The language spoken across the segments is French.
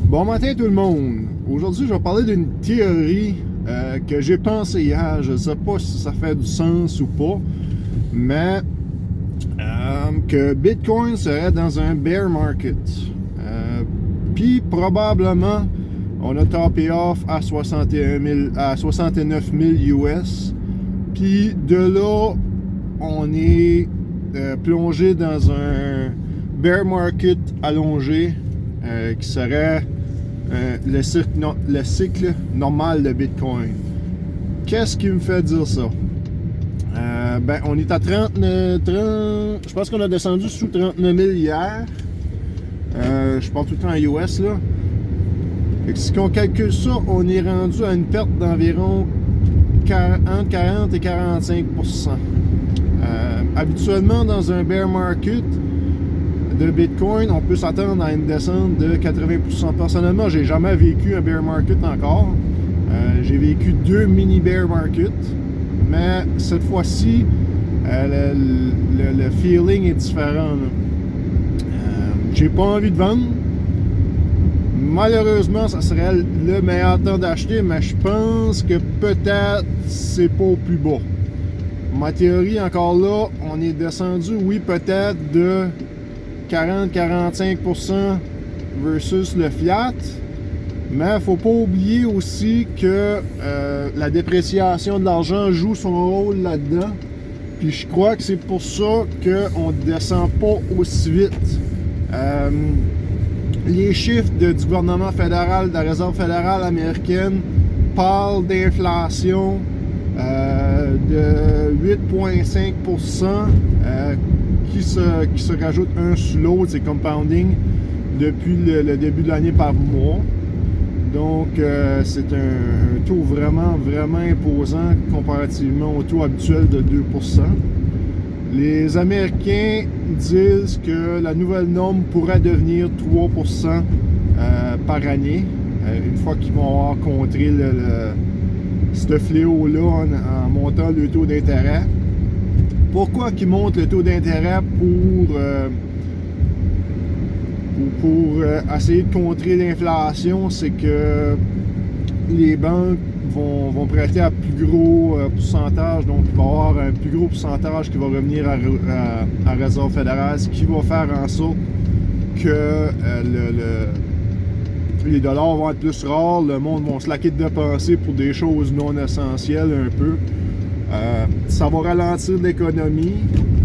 Bon matin tout le monde! Aujourd'hui, je vais parler d'une théorie que j'ai pensée hier. Je ne sais pas si ça fait du sens ou pas, mais que Bitcoin serait dans un bear market. Puis probablement, on a topé off à 69 000 US. Puis de là, on est plongé dans un bear market allongé qui serait le cycle normal de Bitcoin. Qu'est-ce qui me fait dire ça? On est à 30, je pense qu'on a descendu sous 39 000 hier. Je parle tout le temps en US là. Et si on calcule ça, on est rendu à une perte d'environ entre 40 et 45%. Habituellement, dans un bear market de Bitcoin, on peut s'attendre à une descente de 80%. Personnellement, j'ai jamais vécu un bear market encore. J'ai vécu 2 mini bear markets, mais cette fois-ci, le feeling est différent. J'ai pas envie de vendre. Malheureusement, ça serait le meilleur temps d'acheter, mais je pense que peut-être c'est pas au plus bas. Ma théorie, encore là, on est descendu, oui, peut-être de 40-45% versus le fiat, mais il ne faut pas oublier aussi que la dépréciation de l'argent joue son rôle là-dedans. Puis je crois que c'est pour ça qu'on ne descend pas aussi vite. Les chiffres du gouvernement fédéral, de la Réserve fédérale américaine, parlent d'inflation de 8,5% qui se rajoute un sur l'autre, c'est compounding depuis le début de l'année par mois. Donc c'est un taux vraiment imposant comparativement au taux habituel de 2%. Les Américains disent que la nouvelle norme pourrait devenir 3% par année, une fois qu'ils vont avoir contré ce fléau-là en montant le taux d'intérêt. Pourquoi qu'ils montent le taux d'intérêt pour essayer de contrer l'inflation? C'est que les banques vont prêter à plus gros pourcentage, donc il va y avoir un plus gros pourcentage qui va revenir à Réserve fédérale, ce qui va faire en sorte que les dollars vont être plus rares, le monde va se laquer de dépenser pour des choses non essentielles un peu. Ça va ralentir l'économie.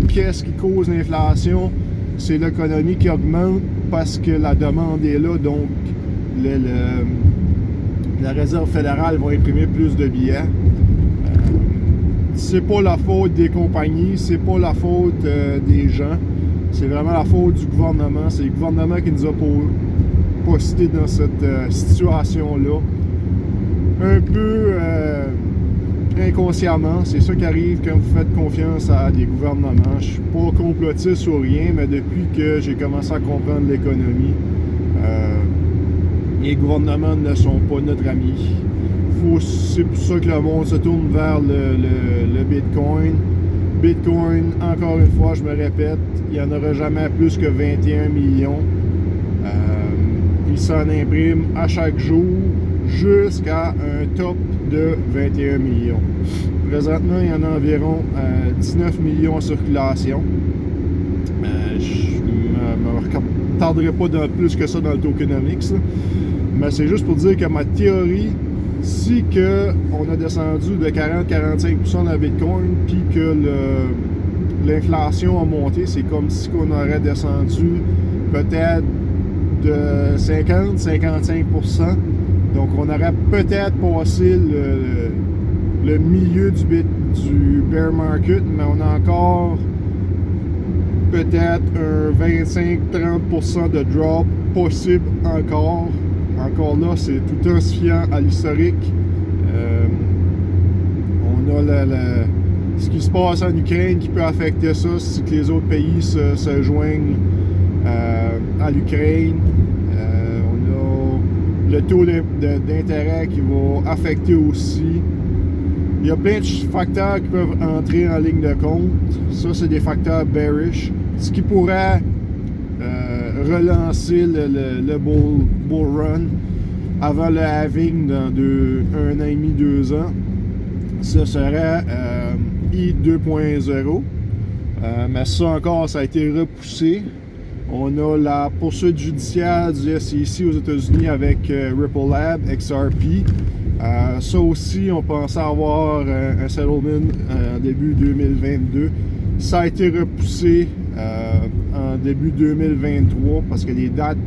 Qu'est-ce qui cause l'inflation? C'est l'économie qui augmente parce que la demande est là, donc la Réserve fédérale va imprimer plus de billets. C'est pas la faute des compagnies, c'est pas la faute des gens, c'est vraiment la faute du gouvernement. C'est le gouvernement qui nous a posté dans cette situation-là. Un peu inconsciemment, c'est ça qui arrive quand vous faites confiance à des gouvernements. Je suis pas complotiste ou rien, mais depuis que j'ai commencé à comprendre l'économie, les gouvernements ne sont pas notre ami. C'est pour ça que le monde se tourne vers le Bitcoin. Bitcoin, encore une fois, je me répète, il n'y en aura jamais plus que 21 millions. Il s'en imprime à chaque jour jusqu'à un top de 21 millions. Présentement, il y en a environ 19 millions en circulation. Je ne me retarderai pas plus que ça dans le tokenomics, là. Mais c'est juste pour dire que ma théorie, si on a descendu de 40-45% dans Bitcoin, puis que l'inflation a monté, c'est comme si on aurait descendu peut-être de 50-55%. Donc on aurait peut-être passé le milieu du bear market, mais on a encore peut-être un 25-30% de drop possible encore. Encore là, c'est tout intensifiant à l'historique. On a ce qui se passe en Ukraine qui peut affecter ça si que les autres pays se joignent à l'Ukraine. On a le taux d'intérêt qui va affecter aussi. Il y a plein de facteurs qui peuvent entrer en ligne de compte. Ça, c'est des facteurs bearish. Ce qui pourrait relancer le bull run avant le halving dans 1 an et demi, 2 ans. Ce serait ETH 2.0. Mais ça encore, ça a été repoussé. On a la poursuite judiciaire du SEC aux États-Unis avec Ripple Lab, XRP. Ça aussi, on pensait avoir un settlement en début 2022. Ça a été repoussé en début 2023 parce que les dates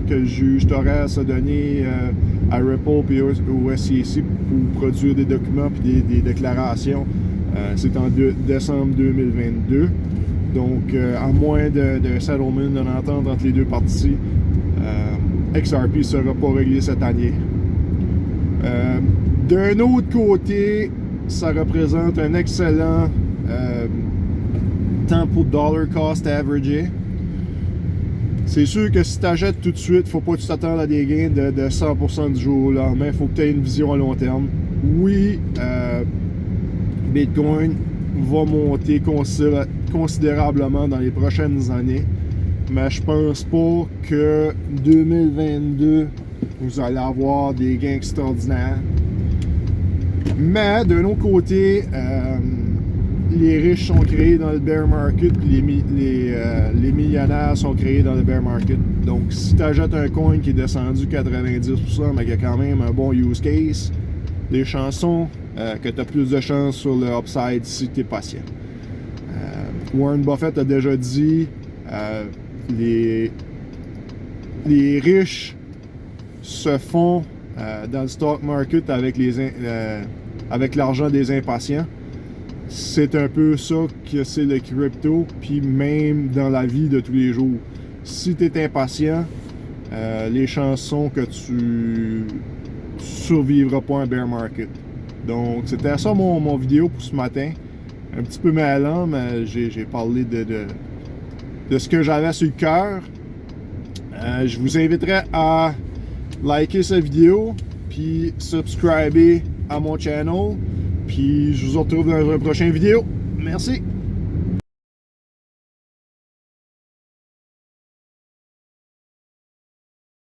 que le juge Torres a données à Ripple et au SEC pour produire des documents et des déclarations, c'est en décembre 2022. Donc, à moins de settlement, d'une entente entre les deux parties, XRP ne sera pas réglé cette année. D'un autre côté, ça représente un excellent temps pour dollar cost averagé. C'est sûr que si tu achètes tout de suite, il ne faut pas que tu t'attendes à des gains de 100% du jour au lendemain. Il faut que tu aies une vision à long terme. Oui, Bitcoin va monter considérablement dans les prochaines années, mais je pense pas que 2022 vous allez avoir des gains extraordinaires. Mais d'un autre côté, les riches sont créés dans le bear market, les millionnaires sont créés dans le bear market. Donc si tu achètes un coin qui est descendu 90%, mais qui a quand même un bon use case, les chances sont que tu as plus de chances sur le upside si tu es patient. Warren Buffett a déjà dit les riches se font dans le stock market avec l'argent des impatients. C'est un peu ça que c'est le crypto, puis même dans la vie de tous les jours. Si tu es impatient, les chances sont que tu survivras pas un bear market. Donc c'était ça mon vidéo pour ce matin. Un petit peu mêlant, mais j'ai parlé de ce que j'avais sur le cœur. Je vous inviterai à liker cette vidéo, puis subscriber à mon channel. Puis je vous retrouve dans une prochaine vidéo. Merci!